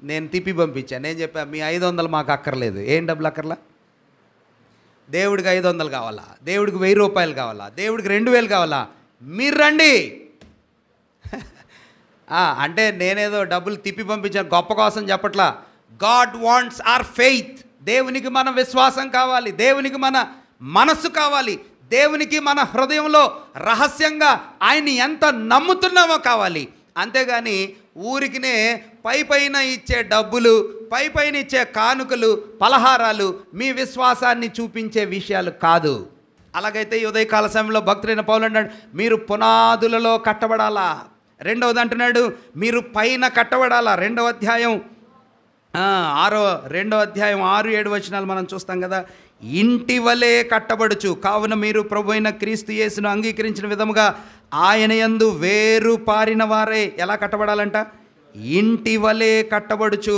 నేను తిప్పి పంపించాను. నేను చెప్పాను, మీ 500 మాకు అక్కర్లేదు. ఏం డబ్బులు అక్కర్లా? దేవుడికి 500 కావాలా? దేవుడికి 1000 రూపాయలు కావాలా? దేవుడికి 2000 కావాలా? మీరు రండి. అంటే నేనేదో డబ్బులు తిప్పి పంపించాను గొప్ప కోసం చెప్పట్లా. God wants our faith. దేవునికి మన విశ్వాసం కావాలి, దేవునికి మన మనస్సు కావాలి, దేవునికి మన హృదయంలో రహస్యంగా ఆయన్ని ఎంత నమ్ముతున్నామో కావాలి. అంతేగాని ఊరికినే పైపైన ఇచ్చే డబ్బులు, పైపైన ఇచ్చే కానుకలు, పలహారాలు మీ విశ్వాసాన్ని చూపించే విషయాలు కాదు. అలాగైతే ఈ ఉదయకాల సమయంలో భక్తుడైన పౌలు అంటాడు, మీరు పునాదులలో కట్టబడాలా. రెండవది అంటున్నాడు, మీరు పైన కట్టబడాలా. 2వ అధ్యాయం 6-7 వచనాలు మనం చూస్తాం కదా. ఇంటి వలె కట్టబడుచు కావున మీరు ప్రభు అయిన క్రీస్తు యేసును అంగీకరించిన విధముగా ఆయన యందు వేరు పారిన వారే. ఎలా కట్టబడాలంట? ఇంటి వలె కట్టబడుచు.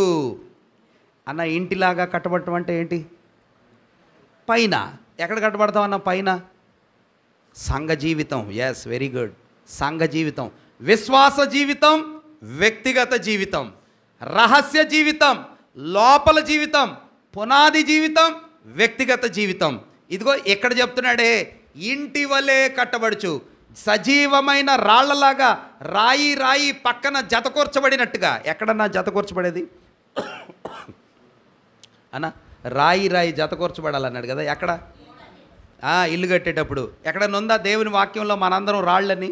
అన్న ఇంటిలాగా కట్టబడటం అంటే ఏంటి? పైన. ఎక్కడ కట్టబడతామన్న? పైన. సంఘ జీవితం. Yes, very good. సంఘ జీవితం, విశ్వాస జీవితం, వ్యక్తిగత జీవితం, రహస్య జీవితం, లోపల జీవితం, పునాది జీవితం, వ్యక్తిగత జీవితం. ఇదిగో ఇక్కడ చెప్తున్నాడే, ఇంటి వలె కట్టబడుచు. సజీవమైన రాళ్లలాగా రాయి రాయి పక్కన జతకూర్చబడినట్టుగా. ఎక్కడన్నా జతకూర్చబడేది అన్న? రాయి రాయి జతకూర్చబడాలన్నాడు కదా. ఎక్కడ? ఇల్లు కట్టేటప్పుడు. ఎక్కడన్నా ఉందా దేవుని వాక్యంలో మనందరం రాళ్ళని?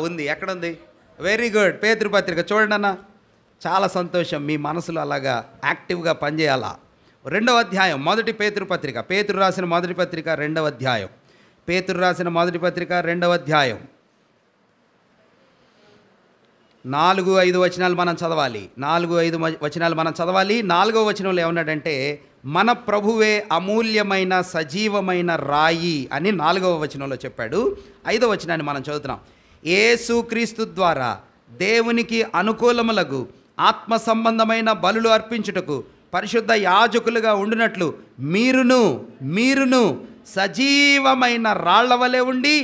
ఉంది. ఎక్కడుంది? Very good. పేతురు పత్రిక చూడండి అన్న. చాలా సంతోషం. మీ మనసులో అలాగా యాక్టివ్గా పనిచేయాలా. 2వ అధ్యాయం మొదటి పేతురు పత్రిక. పేతురు రాసిన మొదటి పత్రిక 2వ అధ్యాయం. పేతురు రాసిన మొదటి పత్రిక 2వ అధ్యాయం 4-5 వచనాలు మనం చదవాలి. 4-5 వచనాలు మనం చదవాలి. 4వ వచనంలో ఏమన్నాడంటే, మన ప్రభువే అమూల్యమైన సజీవమైన రాయి అని 4వ వచనంలో చెప్పాడు. 5వ వచనాన్ని మనం చదువుతున్నాం. యేసుక్రీస్తు ద్వారా దేవునికి అనుకూలములగు ఆత్మ సంబంధమైన బలులు అర్పించుటకు పరిశుద్ధ యాజకులుగా ఉండినట్లు మీరును సజీవమైన రాళ్ల వలె ఉండి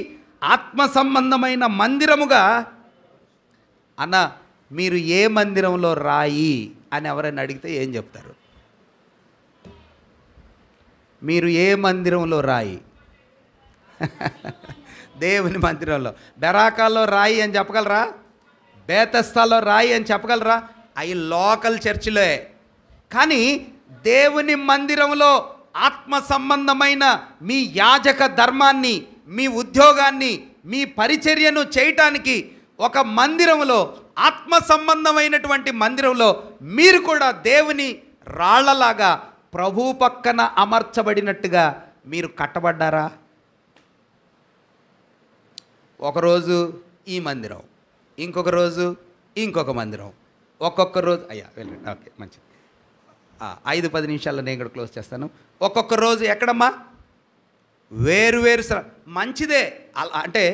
ఆత్మ సంబంధమైన మందిరముగా. అన్న, మీరు ఏ మందిరంలో రాయి అని ఎవరైనా అడిగితే ఏం చెప్తారు? మీరు ఏ మందిరంలో రాయి? దేవుని మందిరంలో. బెరాకాల్లో రాయి అని చెప్పగలరా? బేతస్తాలో రాయి అని చెప్పగలరా? అవి లోకల్ చర్చిలే. కానీ దేవుని మందిరంలో ఆత్మ సంబంధమైన మీ యాజక ధర్మాన్ని, మీ ఉద్యోగాన్ని, మీ పరిచర్యను చేయటానికి ఒక మందిరంలో, ఆత్మ సంబంధమైనటువంటి మందిరంలో మీరు కూడా దేవుని రాళ్లలాగా ప్రభు పక్కన అమర్చబడినట్టుగా మీరు కట్టబడ్డారా? ఒకరోజు ఈ మందిరం, ఇంకొక రోజు ఇంకొక మందిరం, ఒక్కొక్క రోజు వెళ్ళండి. ఓకే, మంచిది. 5-10 నిమిషాల్లో నేను కూడా క్లోజ్ చేస్తాను. ఒక్కొక్క రోజు ఎక్కడమ్మా? వేరు మంచిదే. అంటే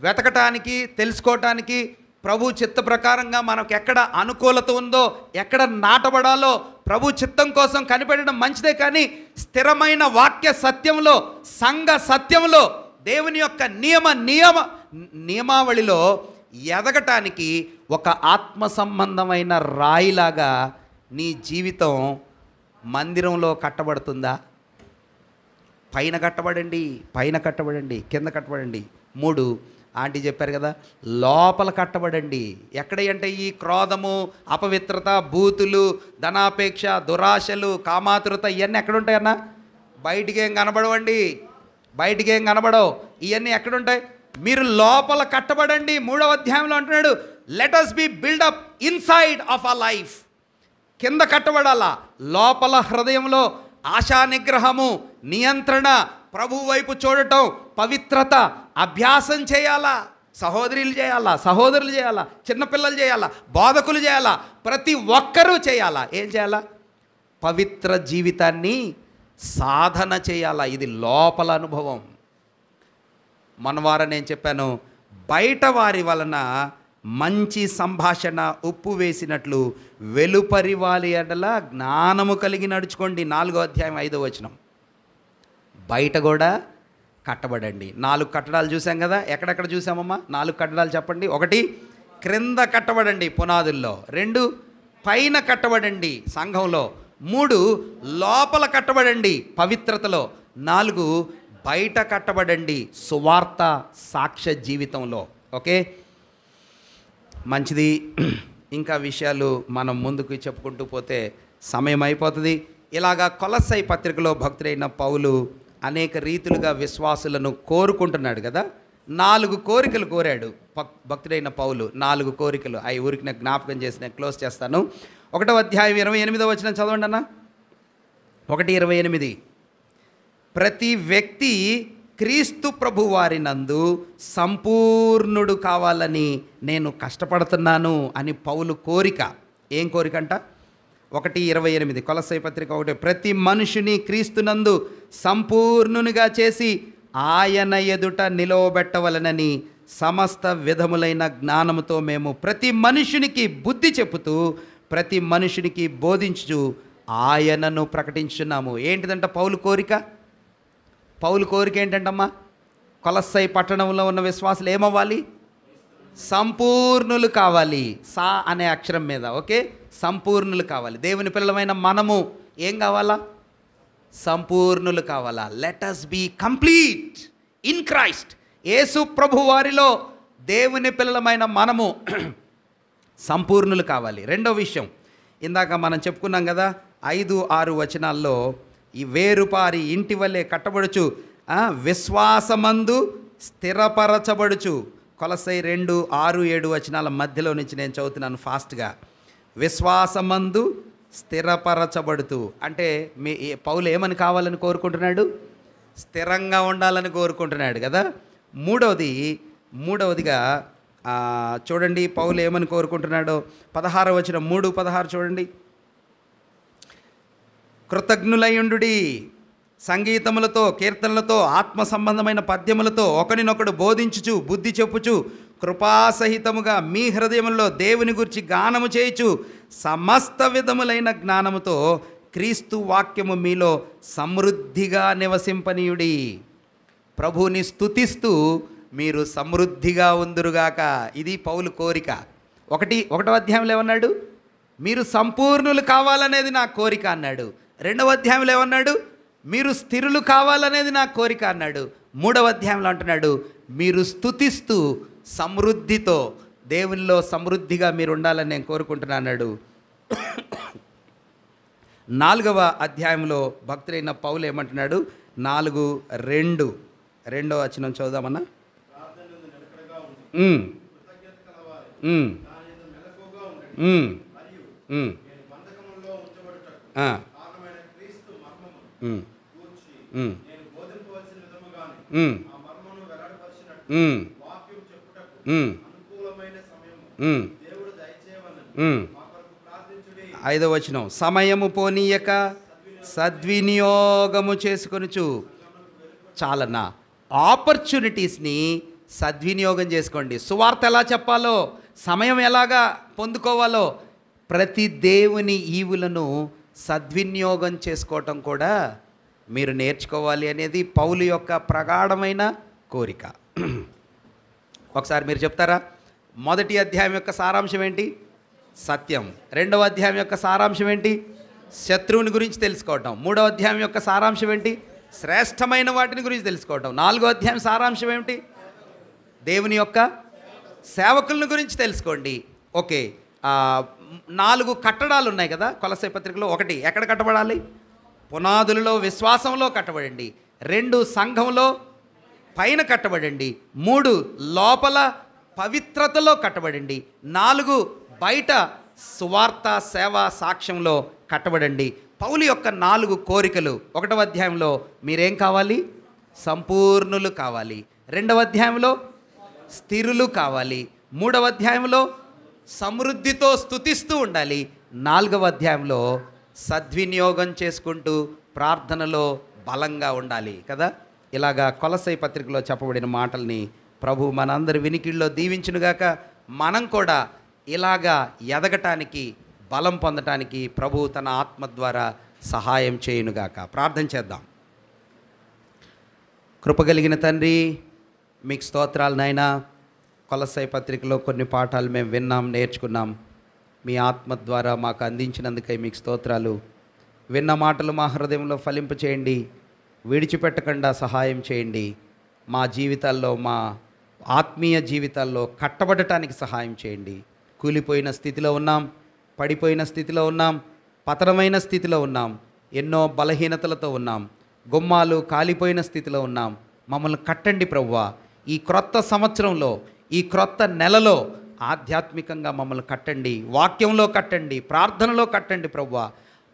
వెతకటానికి, తెలుసుకోవటానికి, ప్రభు చిత్త ప్రకారంగా మనకు ఎక్కడ అనుకూలత ఉందో, ఎక్కడ నాటబడాలో ప్రభు చిత్తం కోసం కనిపెట్టడం మంచిదే. కానీ స్థిరమైన వాక్య సత్యంలో, సంఘ సత్యంలో, దేవుని యొక్క నియమావళిలో ఎదగటానికి ఒక ఆత్మ సంబంధమైన రాయిలాగా నీ జీవితం మందిరంలో కట్టబడుతుందా? పైన కట్టబడండి, కింద కట్టబడండి. 3 ఆంటీ చెప్పారు కదా, లోపల కట్టబడండి. ఎక్కడ అంటే ఈ క్రోధము, అపవిత్రత, బూతులు, ధనాపేక్ష, దురాశలు, కామాతురత ఇవన్నీ ఎక్కడుంటాయన్నా? బయటికేం కనబడవు. ఇవన్నీ ఎక్కడుంటాయి? మీరు లోపల కట్టబడండి. 3వ అధ్యాయంలో అంటున్నాడు, let us be build up inside of our life. కింద కట్టబడాలా, లోపల హృదయంలో ఆశా నిగ్రహము, నియంత్రణ, ప్రభు వైపు చూడటం, పవిత్రత అభ్యాసం చేయాలా. సహోదరులు చేయాలా, చిన్నపిల్లలు చేయాలా, బోధకులు చేయాలా, ప్రతి ఒక్కరూ చేయాలా. ఏం చేయాలా? పవిత్ర జీవితాన్ని సాధన చేయాలా. ఇది లోపల అనుభవం. మనవారం నేను చెప్పాను, బయట వారి వలన మంచి సంభాషణ ఉప్పు వేసినట్లు వెలుపరి వారి ఎడల జ్ఞానము కలిగి నడుచుకోండి. 4వ అధ్యాయం 5వ వచనం. బయట కూడా కట్టబడండి. 4 కట్టడాలు చూసాం కదా. ఎక్కడెక్కడ చూసామమ్మా? 4 కట్టడాలు చెప్పండి. 1 క్రింద కట్టబడండి పునాదుల్లో, 2 పైన కట్టబడండి సంఘంలో, 3 లోపల కట్టబడండి పవిత్రతలో, 4 బయట కట్టబడండి సువార్త సాక్ష్య జీవితంలో. ఓకే, మంచిది. ఇంకా విషయాలు మనం ముందుకు చెప్పుకుంటూ పోతే సమయం అయిపోతుంది. ఇలాగా కొలస్సై పత్రికలో భక్తుడైన పౌలు అనేక రీతులుగా విశ్వాసులను కోరుకుంటున్నాడు కదా. 4 కోరికలు కోరాడు భక్తుడైన పౌలు. 4 కోరికలు అవి ఊరికి నాకు జ్ఞాపకం చేసి నేను క్లోజ్ చేస్తాను. 1వ అధ్యాయం 28వ వచనం చదవండి అన్న. 1:28. ప్రతి వ్యక్తి క్రీస్తు ప్రభు వారి నందు సంపూర్ణుడు కావాలని నేను కష్టపడుతున్నాను అని పౌలు కోరిక. ఏం కోరికంట? 1:28 కొలస్సై పత్రిక 1. ప్రతి మనుషుని క్రీస్తునందు సంపూర్ణునిగా చేసి ఆయన ఎదుట నిలవబెట్టవలనని సమస్త విధములైన జ్ఞానముతో మేము ప్రతి మనుషునికి బుద్ధి చెప్పుతూ ప్రతి మనుషునికి బోధించు ఆయనను ప్రకటించున్నాము. ఏంటిదంట పౌలు కోరిక? పౌలు కోరిక ఏంటంటమ్మా? కొలస్సై పట్టణంలో ఉన్న విశ్వాసులు ఏమవ్వాలి? సంపూర్ణులు కావాలి. సా అనే అక్షరం మీద. ఓకే, సంపూర్ణులు కావాలి. దేవుని పిల్లలమైన మనము ఏం కావాలా? సంపూర్ణులు కావాలా. Let us be complete in Christ. యేసు ప్రభు వారిలో దేవుని పిల్లలమైన మనము సంపూర్ణులు కావాలి. రెండో విషయం, ఇందాక మనం చెప్పుకున్నాం కదా, 5-6 వచనాల్లో ఈ వేరుపారి ఇంటి వల్లే కట్టబడుచు విశ్వాసమందు స్థిరపరచబడుచు. కొలస్సై 2:6-7 వచనాల మధ్యలో నుంచి నేను చదువుతున్నాను ఫాస్ట్గా. విశ్వాసమందు స్థిరపరచబడుతూ అంటే పౌలు ఏమని కావాలని కోరుకుంటున్నాడు? స్థిరంగా ఉండాలని కోరుకుంటున్నాడు కదా. మూడవదిగా చూడండి పౌలు ఏమని కోరుకుంటున్నాడో. 16వ వచనం 3:16 చూడండి. కృతజ్ఞులయుండుడి, సంగీతములతో, కీర్తనలతో, ఆత్మ సంబంధమైన పద్యములతో ఒకరినొకడు బోధించుచు బుద్ధి చెప్పుచు కృపాసహితముగా మీ హృదయములో దేవుని గురించి గానము చేయుచు సమస్త విధములైన జ్ఞానముతో క్రీస్తు వాక్యము మీలో సమృద్ధిగా నివసింపనీయుడి. ప్రభువుని స్తుతిస్తూ మీరు సమృద్ధిగా ఉందురుగాక. ఇది పౌలు కోరిక. 1వ అధ్యాయంలో ఏమన్నాడు? మీరు సంపూర్ణులు కావాలనేది నా కోరిక అన్నాడు. 2వ అధ్యాయంలో ఏమన్నాడు? మీరు స్థిరులు కావాలనేది నా కోరిక అన్నాడు. 3వ అధ్యాయంలో అంటున్నాడు మీరు స్తుతిస్తూ సమృద్ధితో దేవునిలో సమృద్ధిగా మీరు ఉండాలని నేను కోరుకుంటున్నా అన్నాడు. 4వ అధ్యాయంలో భక్తుడైన పౌలు ఏమంటున్నాడు? 4:2 రెండో వచనం చదువుదామన్నా. ఉమ్, ఉమ్, ఉమ్, ఉమ్, ఆ, ఉమ్, ఉమ్, ఉమ్, ఉమ్, ఉమ్, ఉమ్, ఉమ్. 5వ వచనం, సమయము పోనీయక సద్వినియోగము చేసుకొనుచు. చాలన్నా, ఆపర్చునిటీస్ని సద్వినియోగం చేసుకోండి. సువార్త ఎలా చెప్పాలో, సమయం ఎలాగా పొందుకోవాలో, ప్రతి దేవుని ఈవులను సద్వినియోగం చేసుకోవటం కూడా మీరు నేర్చుకోవాలి అనేది పౌలు యొక్క ప్రగాఢమైన కోరిక. ఒకసారి మీరు చెప్తారా? మొదటి అధ్యాయం యొక్క సారాంశం ఏంటి? సత్యం. 2వ అధ్యాయం యొక్క సారాంశం ఏంటి? శత్రువుని గురించి తెలుసుకోవటం. 3వ అధ్యాయం యొక్క సారాంశం ఏంటి? శ్రేష్టమైన వాటిని గురించి తెలుసుకోవటం. 4వ అధ్యాయం సారాంశం ఏమిటి? దేవుని యొక్క సేవకులను గురించి తెలుసుకోండి. ఓకే, 4 కట్టడాలు ఉన్నాయి కదా కొలస్సీ పత్రికలో. 1, ఎక్కడ కట్టబడాలి? పునాదులలో విశ్వాసంలో కట్టబడండి. 2, సంఘంలో పైన కట్టబడండి. 3, లోపల పవిత్రతలో కట్టబడండి. 4, బయట సువార్త సేవ సాక్ష్యంలో కట్టబడండి. పౌలు యొక్క 4 కోరికలు. 1వ అధ్యాయంలో మీరేం కావాలి? సంపూర్ణులు కావాలి. 2వ అధ్యాయంలో స్థిరులు కావాలి. 3వ అధ్యాయంలో సమృద్ధితో స్తుతిస్తూ ఉండాలి. 4వ అధ్యాయంలో సద్వినియోగం చేసుకుంటూ ప్రార్థనలో బలంగా ఉండాలి కదా. ఇలాగా కొలస్సీ పత్రికలో చెప్పబడిన మాటల్ని ప్రభు మనందరి వినికిడిలో దీవించునుగాక. మనం కూడా ఇలాగా ఎదగటానికి, బలం పొందటానికి ప్రభు తన ఆత్మ ద్వారా సహాయం చేయునుగాక. ప్రార్థన చేద్దాం. కృపగలిగిన తండ్రి, మీకు స్తోత్రాలు నాయనా. కొలస్సీ పత్రికలో కొన్ని పాఠాలు మేము విన్నాం, నేర్చుకున్నాం. మీ ఆత్మ ద్వారా మాకు అందించినందుకై మీకు స్తోత్రాలు. విన్న మాటలు మా హృదయంలో ఫలింపు చేయండి, విడిచిపెట్టకుండా సహాయం చేయండి. మా జీవితాల్లో, మా ఆత్మీయ జీవితాల్లో కట్టబడటానికి సహాయం చేయండి. కూలిపోయిన స్థితిలో ఉన్నాం, పడిపోయిన స్థితిలో ఉన్నాం, పతనమైన స్థితిలో ఉన్నాం, ఎన్నో బలహీనతలతో ఉన్నాం, గుమ్మాలు కాలిపోయిన స్థితిలో ఉన్నాం. మమ్మల్ని కట్టండి ప్రభువా. ఈ క్రొత్త సంవత్సరంలో, ఈ క్రొత్త నెలలో ఆధ్యాత్మికంగా మమ్మల్ని కట్టండి, వాక్యంలో కట్టండి, ప్రార్థనలో కట్టండి ప్రభువా,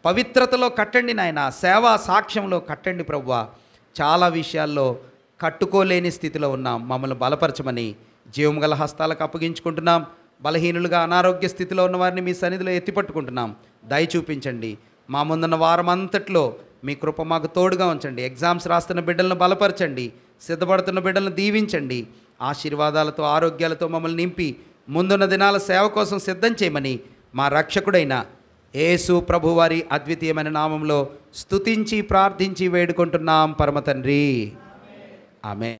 పవిత్రతలో కట్టండి నాయన, సేవా సాక్ష్యంలో కట్టండి ప్రభువా. చాలా విషయాల్లో కట్టుకోలేని స్థితిలో ఉన్నాం, మమ్మల్ని బలపరచమని జీవం గల హస్తాలకు అప్పగించుకుంటున్నాం. బలహీనులుగా అనారోగ్య స్థితిలో ఉన్న వారిని మీ సన్నిధిలో ఎత్తిపట్టుకుంటున్నాం. దయ చూపించండి. మా ముందున్న వారం అంతట్లో మీ కృప మాకు తోడుగా ఉంచండి. ఎగ్జామ్స్ రాస్తున్న బిడ్డలను బలపరచండి, సిద్ధపడుతున్న బిడ్డలను దీవించండి. ఆశీర్వాదాలతో, ఆరోగ్యాలతో మమ్మల్ని నింపి ముందున్న దినాల సేవ కోసం సిద్ధం చేయమని మా రక్షకుడైన యేసు ప్రభువారి అద్వితీయమైన నామంలో స్తుతించి ప్రార్థించి వేడుకుంటున్నాం పరమ తండ్రి. ఆమేన్.